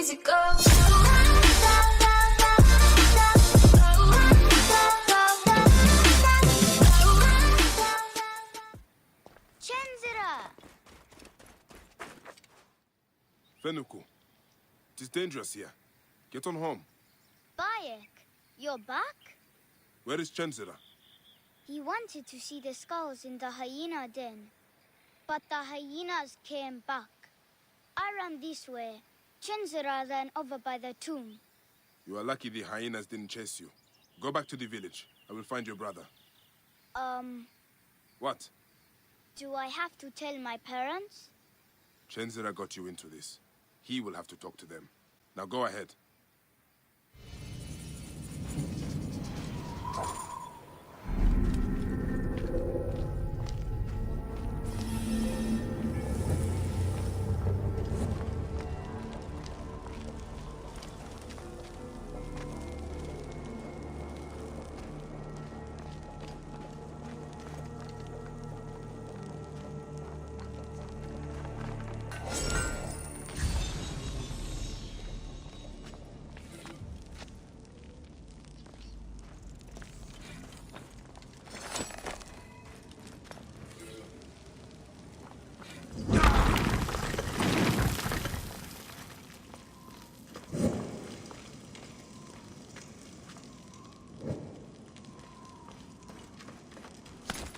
easy go. Fenuku, it is dangerous here. Get on home. Bayek, you're back? Where is Chenzira? He wanted to see the skulls in the hyena den. But the hyenas came back. I ran this way. Chenzira ran over by the tomb. You are lucky the hyenas didn't chase you. Go back to the village. I will find your brother. What? Do I have to tell my parents? Chenzira got you into this. He will have to talk to them. Now go ahead.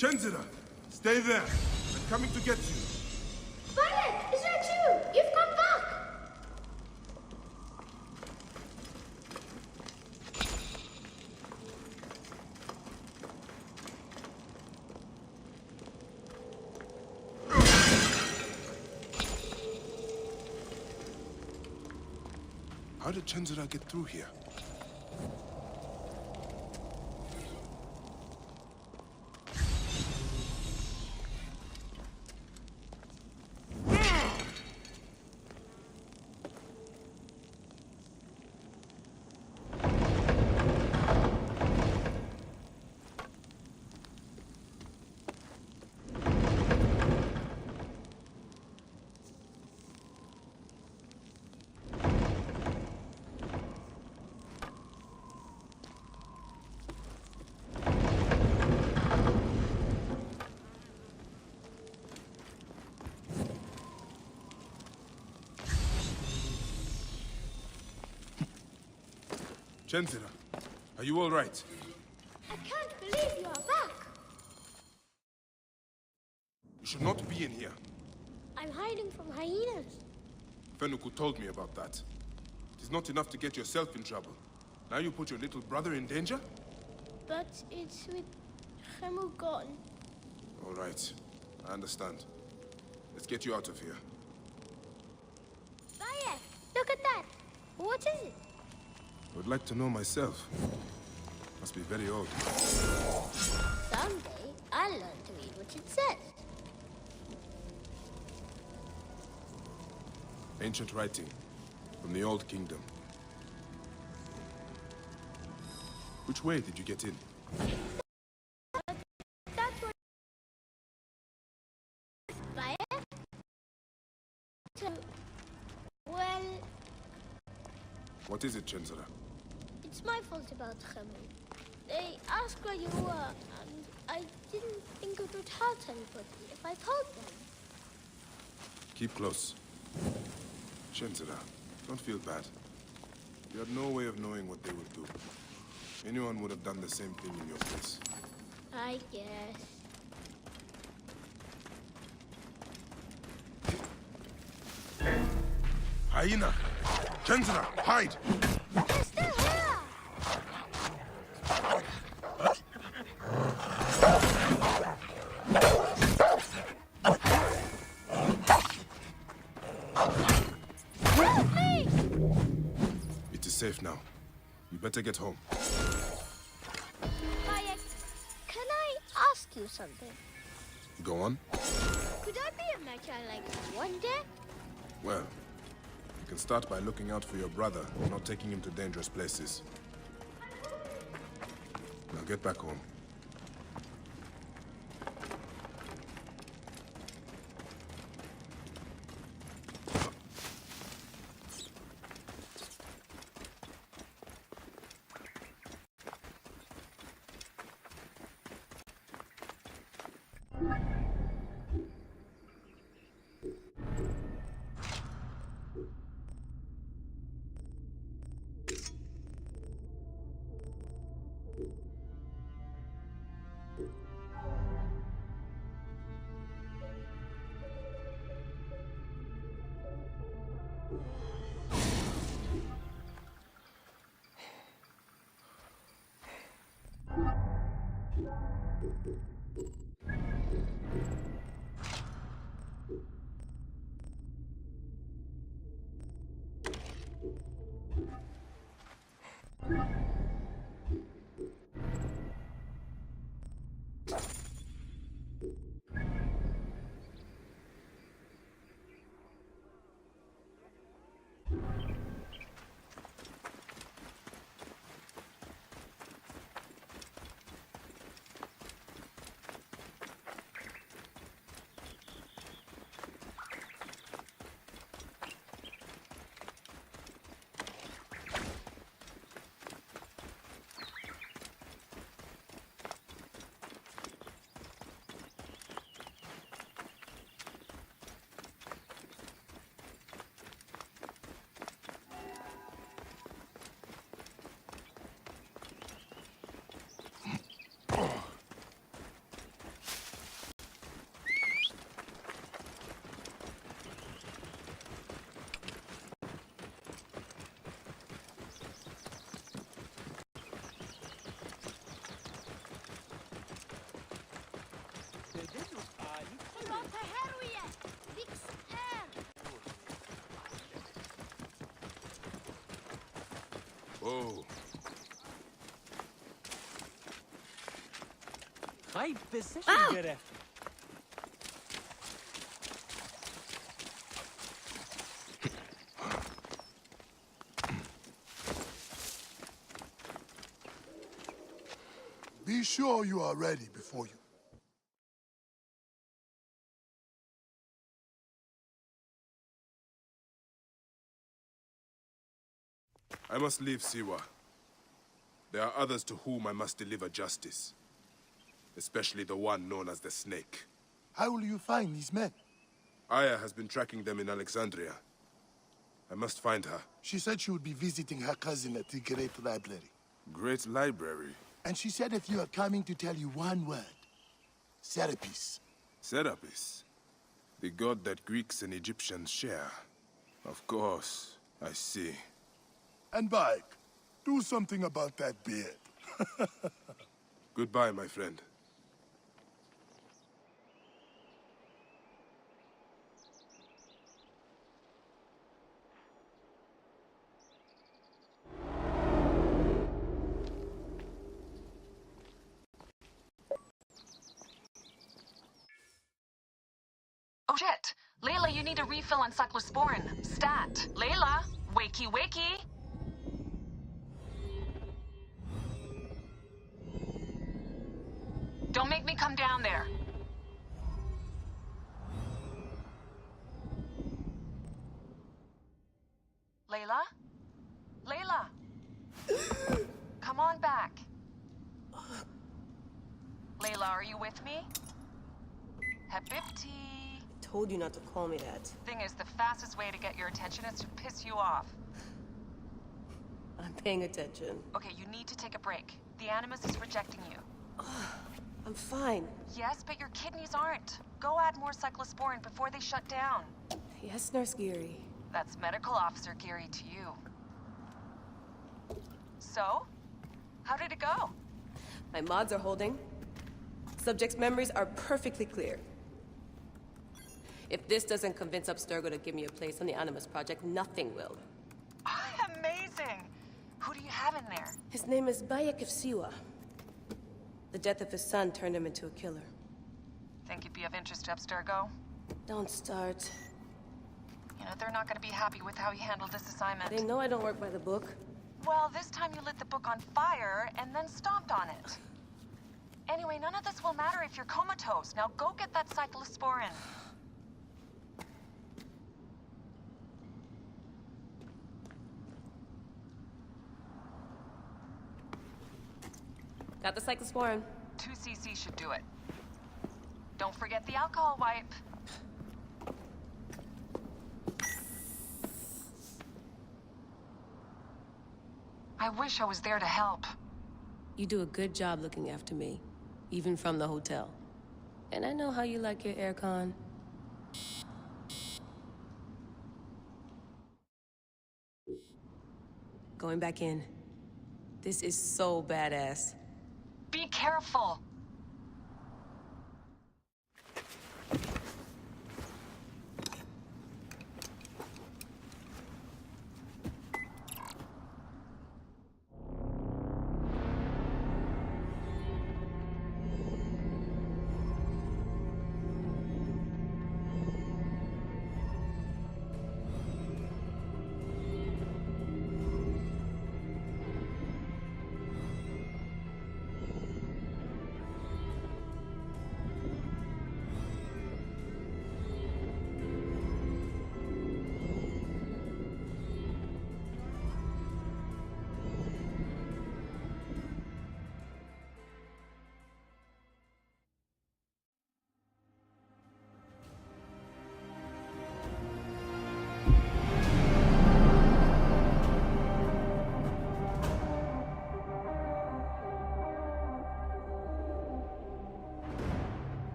Chenzira, stay there. I'm coming to get you. Violet, is that you? You've come back! How did Chenzira get through here? Chenzira, are you all right? I can't believe you are back! You should not be in here. I'm hiding from hyenas. Fenuku told me about that. It is not enough to get yourself in trouble. Now you put your little brother in danger? But it's with Khemu gone. All right, I understand. Let's get you out of here. Bayek, look at that! What is it? I would like to know myself. Must be very old. Someday, I'll learn to read what it says. Ancient writing from the Old Kingdom. Which way did you get in? That's what... Bayek? Well, What is it, Chenzira? it's my fault about Khemu. They asked where you were, and I didn't think it would hurt anybody if I told them. Keep close. Chenzira, don't feel bad. You had no way of knowing what they would do. Anyone would have done the same thing in your place. I guess. Hyena! Chenzira, hide! They're still here! Help me! It is safe now. You better get home. Bayek, can I ask you something? Go on. Could I be a mecha like one day? Well, you can start by looking out for your brother, not taking him to dangerous places. Now get back home. Whoa. High position, göre. Be sure you are ready before you. I must leave Siwa. There are others to whom I must deliver justice. Especially the one known as the Snake. How will you find these men? Aya has been tracking them in Alexandria. I must find her. She said she would be visiting her cousin at the Great Library. Great Library? And she said if you are coming to tell you one word, Serapis. Serapis? The god that Greeks and Egyptians share. Of course, I see. And Bike, do something about that beard. Goodbye, my friend. Oh shit! Layla, you need a refill on cyclosporin. Stat! Layla! Wakey wakey! Don't make me come down there. Layla? Layla! Come on back. Layla, are you with me? Habibti. Told you not to call me that. Thing is, the fastest way to get your attention is to piss you off. I'm paying attention. Okay, you need to take a break. The Animus is rejecting you. I'm fine. Yes, but your kidneys aren't. Go add more cyclosporin before they shut down. Yes, Nurse Geary. That's Medical Officer Geary to you. So? How did it go? My mods are holding. Subject's memories are perfectly clear. If this doesn't convince Abstergo to give me a place on the Animus Project, nothing will. Amazing! Who do you have in there? His name is Bayek of Siwa. The death of his son turned him into a killer. Think you'd be of interest to Abstergo? Don't start. You know, they're not gonna be happy with how you handled this assignment. They know I don't work by the book. Well, this time you lit the book on fire and then stomped on it. Anyway, none of this will matter if you're comatose. Now go get that cyclosporin. Got the cyclosporin. 2 cc should do it. Don't forget the alcohol wipe. I wish I was there to help. You do a good job looking after me, even from the hotel. And I know how you like your aircon. Going back in. This is so badass. Be careful.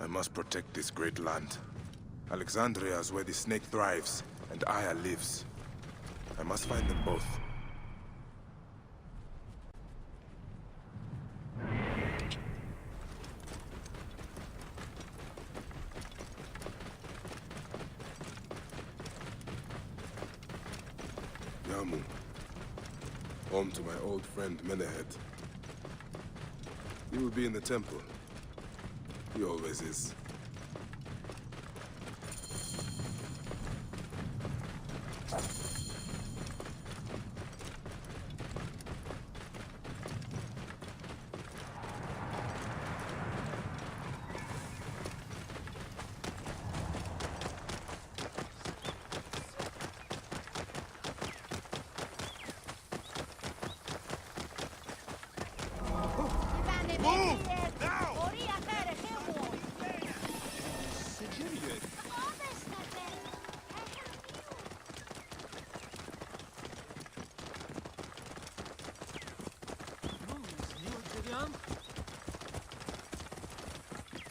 I must protect this great land. Alexandria is where the snake thrives, and Aya lives. I must find them both. Yamu. Home to my old friend Menehet. He will be in the temple. He always is.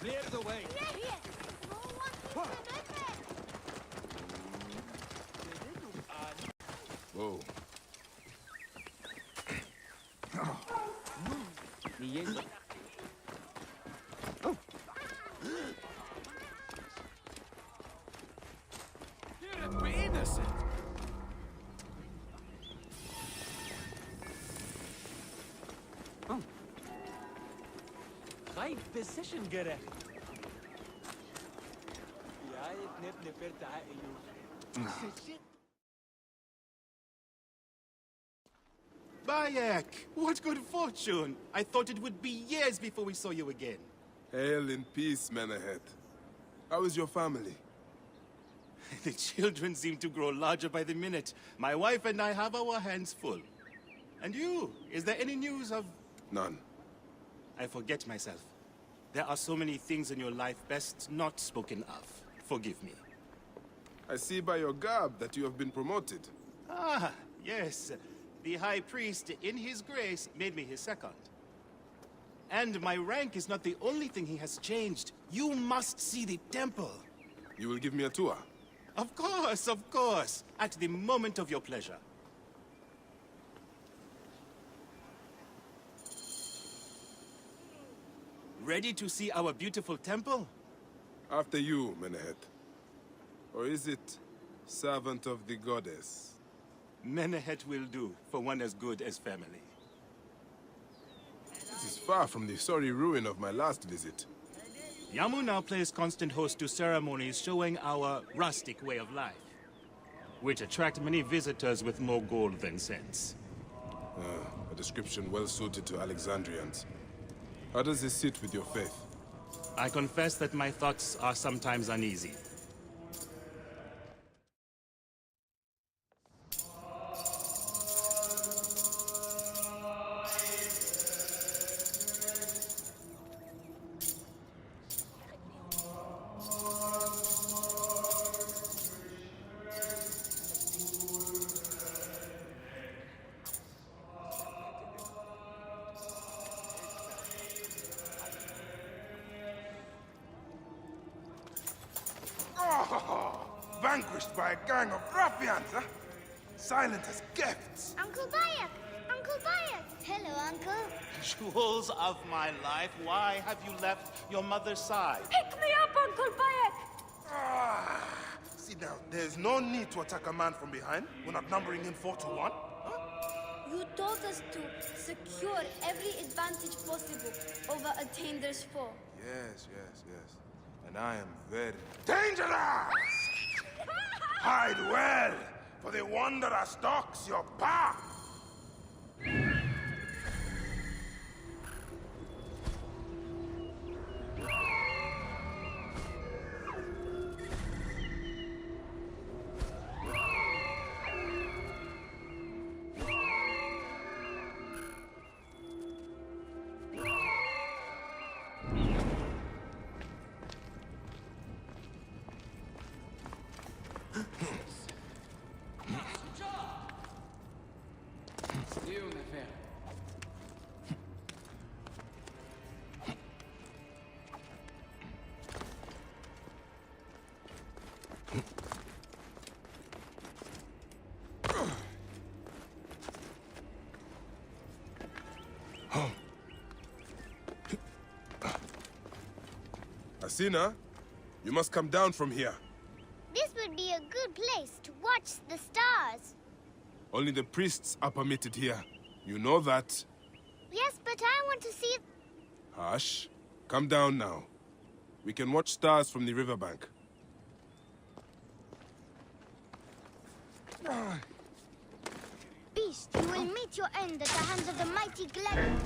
Clear the way. Whoa. We're innocent. غايب position جرى. يا ابن فرت عقله. Bayek, what good fortune! I thought it would be years before we saw you again. Hail in peace, Menehet. How is your family? The children seem to grow larger by the minute. My wife and I have our hands full. And you, is there any news of... None. I forget myself. There are so many things in your life best not spoken of. Forgive me. I see by your garb that you have been promoted. Ah, yes. The High Priest, in his grace, made me his second. And my rank is not the only thing he has changed. You must see the temple. You will give me a tour? Of course. At the moment of your pleasure. Ready to see our beautiful temple? After you, Menehet. Or is it servant of the goddess? Menehet will do, for one as good as family. This is far from the sorry ruin of my last visit. Yamu now plays constant host to ceremonies showing our rustic way of life, which attract many visitors with more gold than sense. A description well suited to Alexandrians. How does this sit with your faith? I confess that my thoughts are sometimes uneasy. Vanquished by a gang of ruffians, huh? Silent as gifts. Uncle Bayek! Uncle Bayek! Hello, Uncle. Jewels of my life, why have you left your mother's side? Pick me up, Uncle Bayek! Sit down. There's no need to attack a man from behind. We're not numbering him 4 to 1. You told us to secure every advantage possible over a Tander's foe. Yes. And I am very dangerous! Hide well, for the wanderer stalks your path! Asina, you must come down from here. This would be a good place to watch the stars. Only the priests are permitted here. You know that. Yes, but I want to see... Hush. Come down now. We can watch stars from the riverbank. Beast, you will meet your end at the hands of the mighty Glen.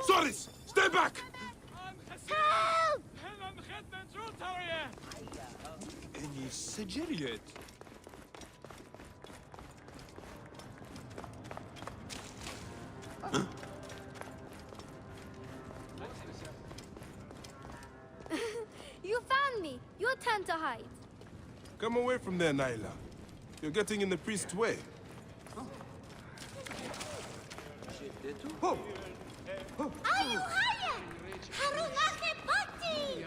Soris! Stay back! Help! إني سجلت. You found me. Your turn to hide. Come away from there, Naila. You're getting in the priest's way. Ayu haya! Harunake Bati!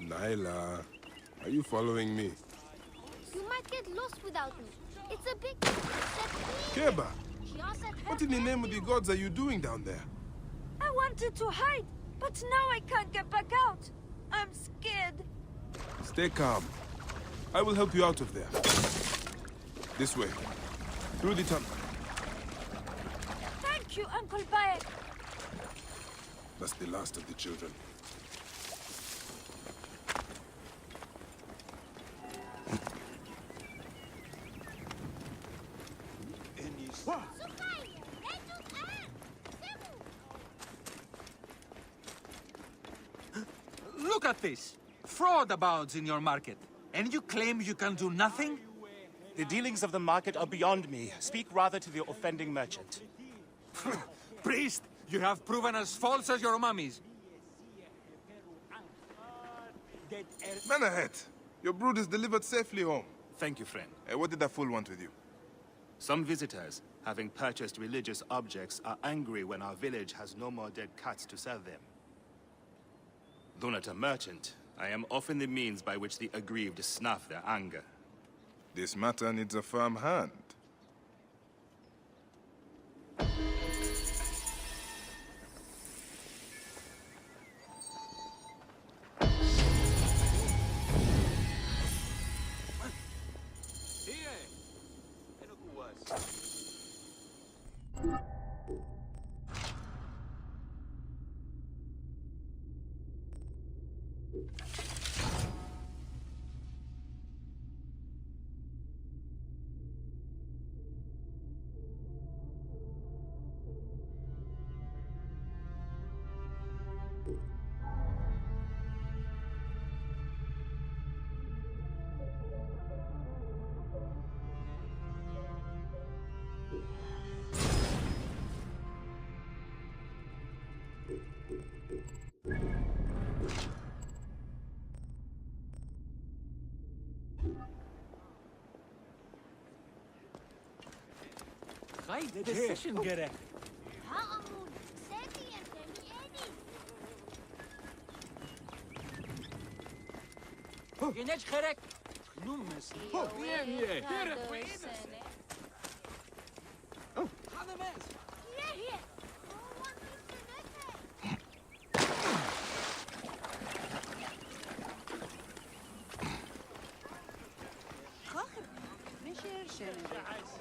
Naila, are you following me? You might get lost without me. It's a big... Keba, what in the name of the gods are you doing down there? I wanted to hide, but now I can't get back out. I'm scared. Stay calm. I will help you out of there. This way. Through the tunnel. Thank you, Uncle Bayek. That's the last of the children. Look at this. Fraud abounds in your market. And you claim you can do nothing? The dealings of the market are beyond me. Speak rather to the offending merchant. Priest, you have proven as false as your mummies. Man ahead. Your brood is delivered safely home. Thank you, friend. What did that fool want with you? Some visitors, having purchased religious objects, are angry when our village has no more dead cats to sell them. Though not a merchant, I am often the means by which the aggrieved snuff their anger. This matter needs a firm hand. Haydi decision gerek. Yenech gerek. Nummes. Bien, bien.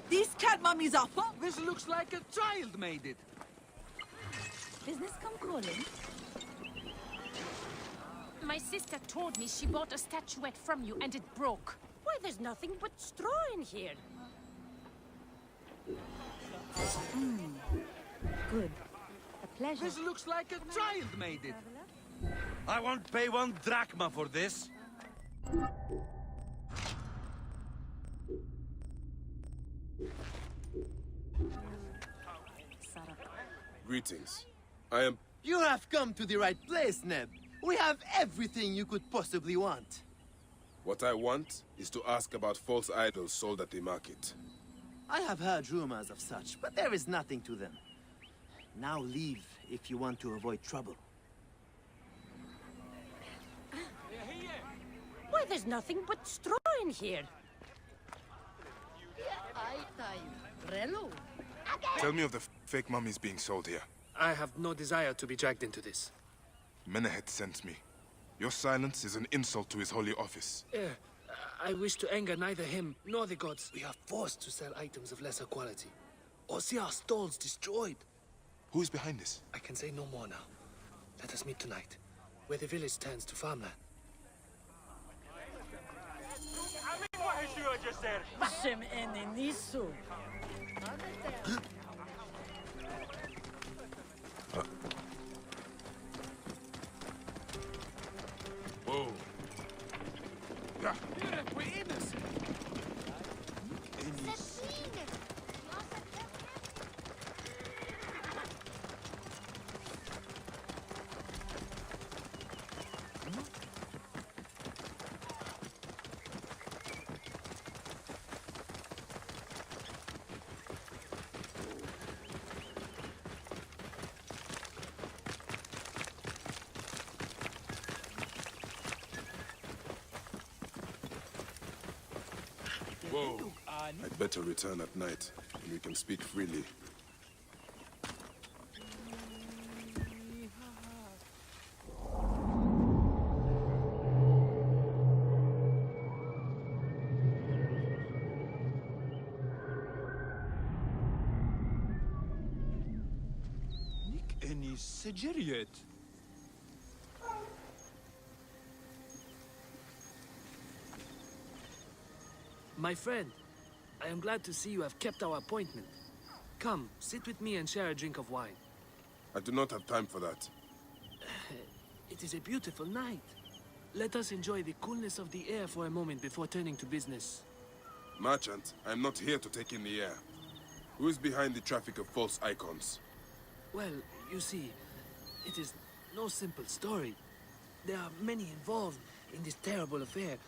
These cat mummies are This looks like a child made it. business come calling. My sister told me she bought a statuette from you and it broke. Why, there's nothing but straw in here. Good. A pleasure. This looks like a child made it. I won't pay 1 drachma for this. Greetings. I am... You have come to the right place, Neb. We have everything you could possibly want. What I want is to ask about false idols sold at the market. I have heard rumors of such, but there is nothing to them. Now leave if you want to avoid trouble. Why, there's nothing but straw in here. Tell me of the fake mummies being sold here. I have no desire to be dragged into this. Menehet sent me. Your silence is an insult to his holy office. I wish to anger neither him nor the gods. We are forced to sell items of lesser quality, or see our stalls destroyed. Who is behind this? I can say no more now. Let us meet tonight, where the village turns to farmland. Whoa. Yeah. Whoa. I'd better return at night, and we can speak freely. Nick eni seceriet. My friend, I am glad to see you have kept our appointment. Come, sit with me and share a drink of wine. I do not have time for that. It is a beautiful night. Let us enjoy the coolness of the air for a moment before turning to business. Merchant, I am not here to take in the air. Who is behind the traffic of false icons? Well, you see, it is no simple story. There are many involved in this terrible affair,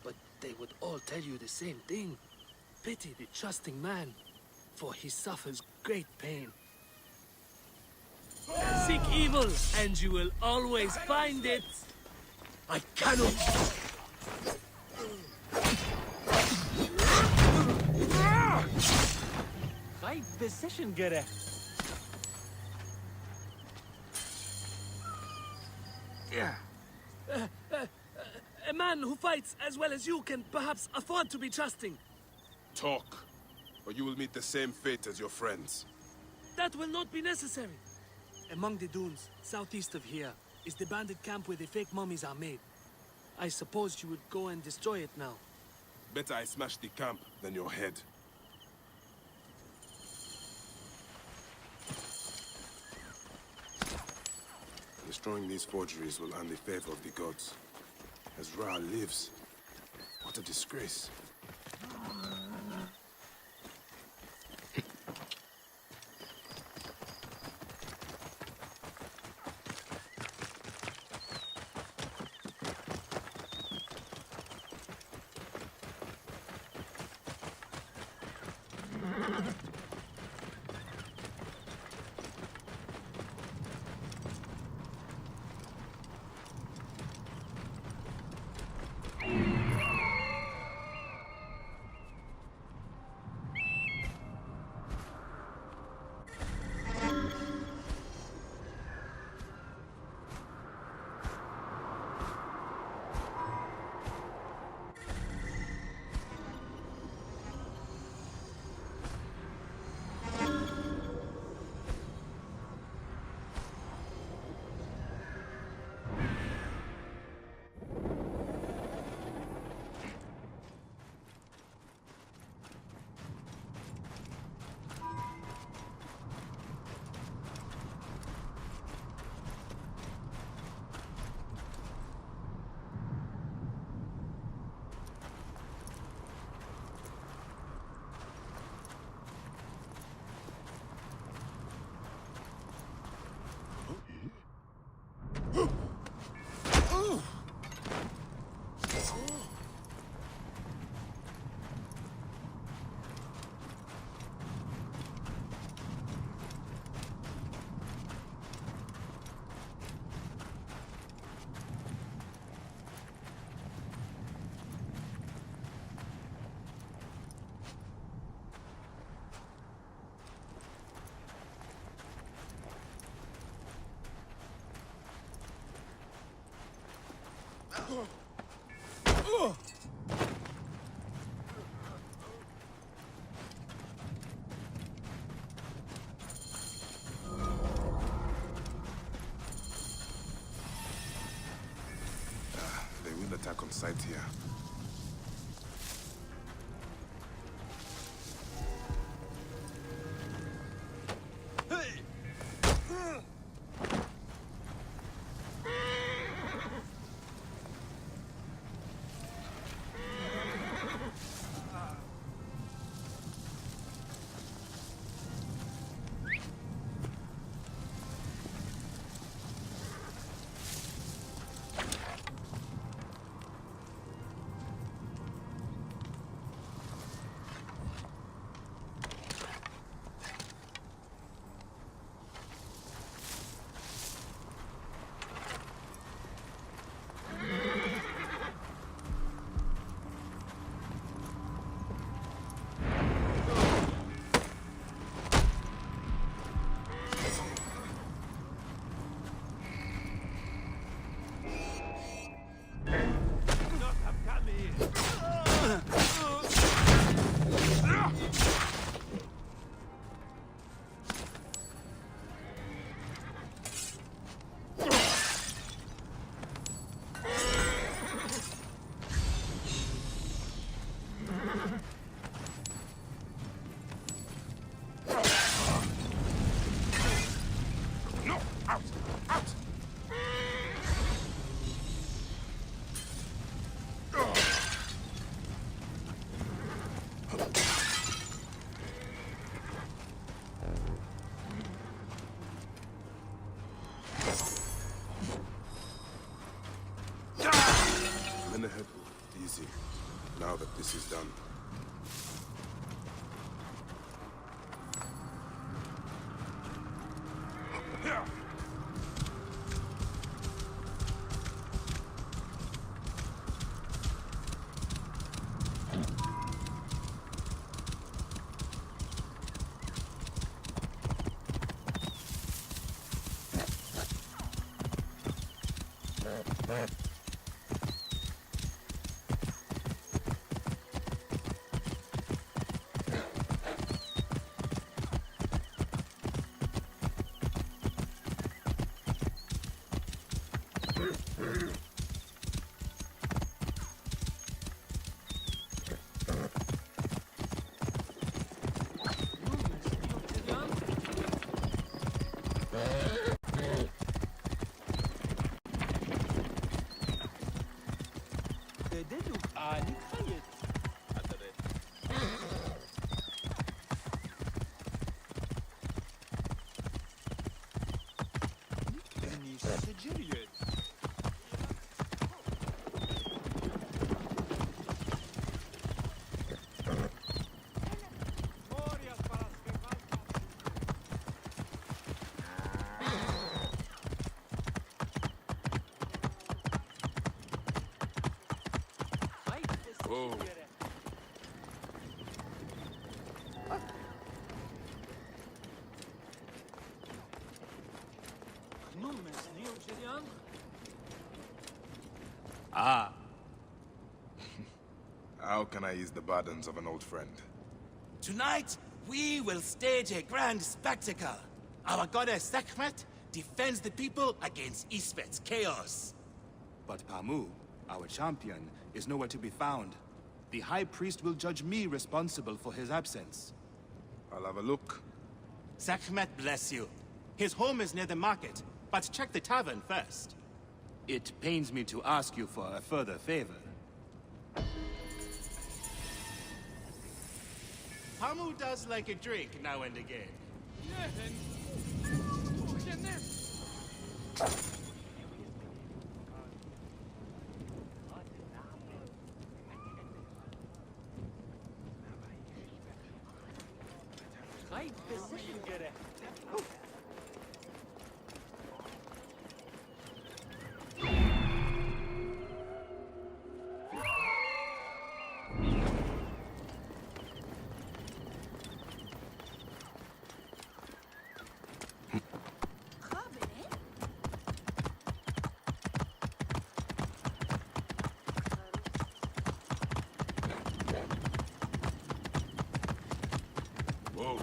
but they would all tell you the same thing. Pity the trusting man, for he suffers great pain. Seek evil, and you will always find it. I cannot... Haydi decision gerek. A man who fights as well as you can perhaps afford to be trusting. Talk, or you will meet the same fate as your friends. That will not be necessary. Among the dunes, southeast of here, is the bandit camp where the fake mummies are made. I suppose you would go and destroy it now. Better I smash the camp than your head. Destroying these forgeries will earn the favor of the gods. As Ra lives, what a disgrace. They will attack on sight here. Easy, now that this is done. Whoa. Ah, How can I ease the burdens of an old friend? Tonight, we will stage a grand spectacle. Our goddess Sekhmet defends the people against Isfet's chaos. but Pamu, our champion, is nowhere to be found. The High Priest will judge me responsible for his absence. I'll have a look. Sekhmet bless you. His home is near the market, but check the tavern first. It pains me to ask you for a further favor. Pamu does like a drink now and again. Whoa.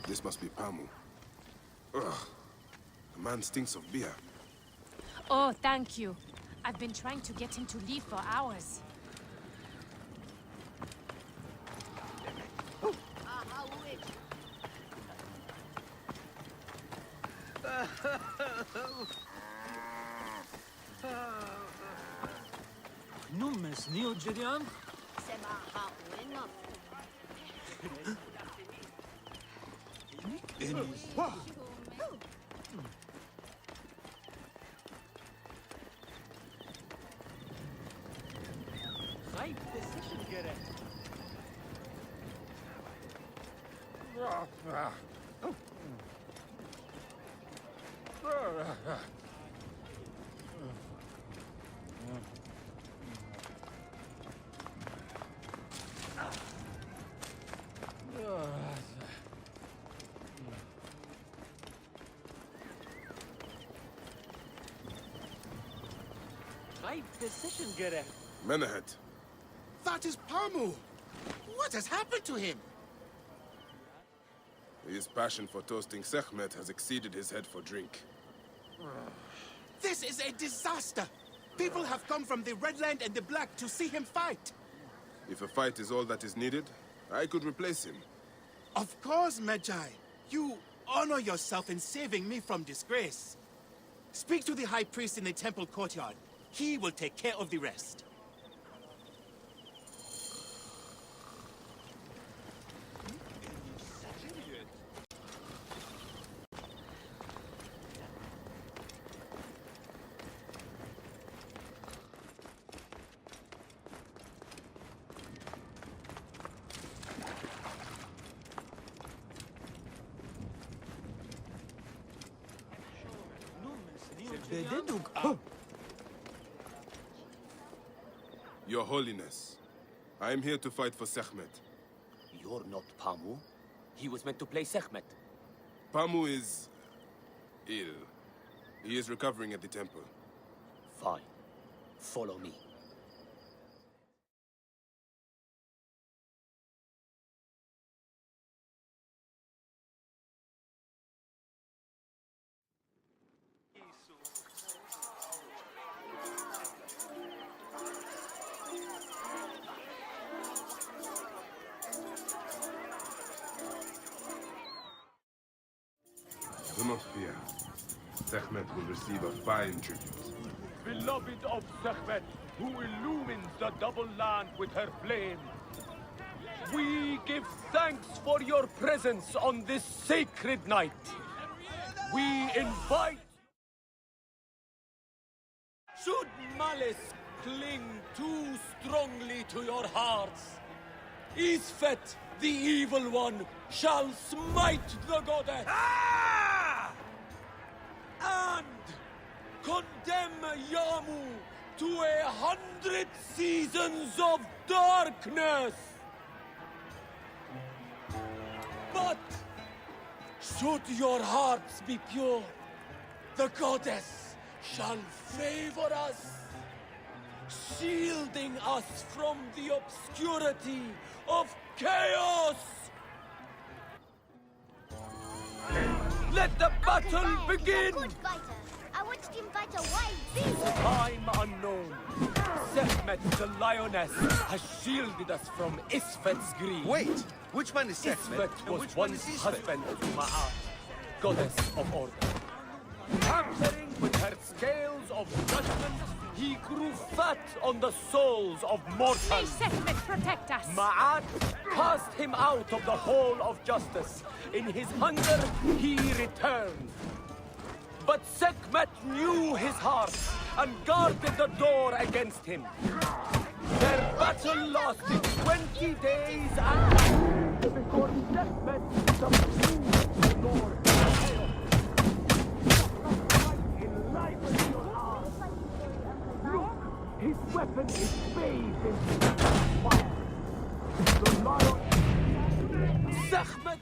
This must be Pamu. Ugh. The man stinks of beer. Oh, thank you. I've been trying to get him to leave for hours. Nummes Neo Gideon? Right decision, get it. Right decision, get it. Menahet. That is Pamu! What has happened to him? His passion for toasting Sekhmet has exceeded his head for drink. This is a disaster! People have come from the Red Land and the Black to see him fight! If a fight is all that is needed, I could replace him. Of course, Magi. You honor yourself in saving me from disgrace. Speak to the High Priest in the temple courtyard. He will take care of the rest. Your Holiness, I am here to fight for Sekhmet. You're not Pamu. He was meant to play Sekhmet. Pamu is ill. He is recovering at the temple. Fine. Follow me. Do not fear. Sekhmet will receive a fine tribute. Beloved of Sekhmet, who illumines the double land with her flame. We give thanks for your presence on this sacred night. We invite... Should malice cling too strongly to your hearts, Isfet, the evil one, shall smite the goddess! Ah! And condemn Yamu to 100 seasons of darkness! But should your hearts be pure, the goddess shall favor us, shielding us from the obscurity of chaos! Let the battle begin! Good fighter. I watched him fight a wild beast. Time unknown. Sekhmet, the lioness, has shielded us from Isfet's greed. Wait! Which one is Sekhmet? Isfet was once husband to Ma'at, goddess of order. Tampering with her scales of judgment, he grew fat on the souls of mortals. May Sekhmet protect us! Ma'at cast him out of the hall of justice. In his hunger, he returned. But Sekhmet knew his heart and guarded the door against him. Their battle lasted 20 days and nights before Sekhmet subdued the Lord of Chaos. Enliven your heart. Look, his weapon is bathed in fire. The lion... Sekhmet...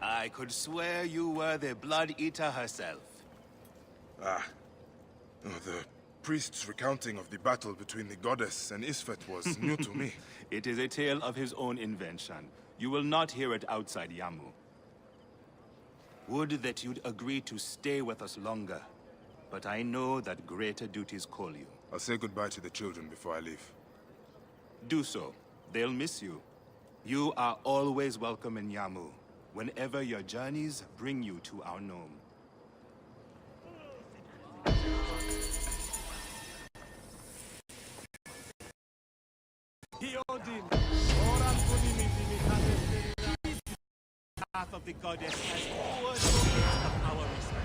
I could swear you were the Blood Eater herself. Ah. Oh, the priest's recounting of the battle between the goddess and Isfet was new to me. It is a tale of his own invention. You will not hear it outside Yamu. Would that you'd agree to stay with us longer. But I know that greater duties call you. I'll say goodbye to the children before I leave. Do so. They'll miss you. You are always welcome in Yamu, whenever your journeys bring you to our gnome. Path of the goddess has always the our respect.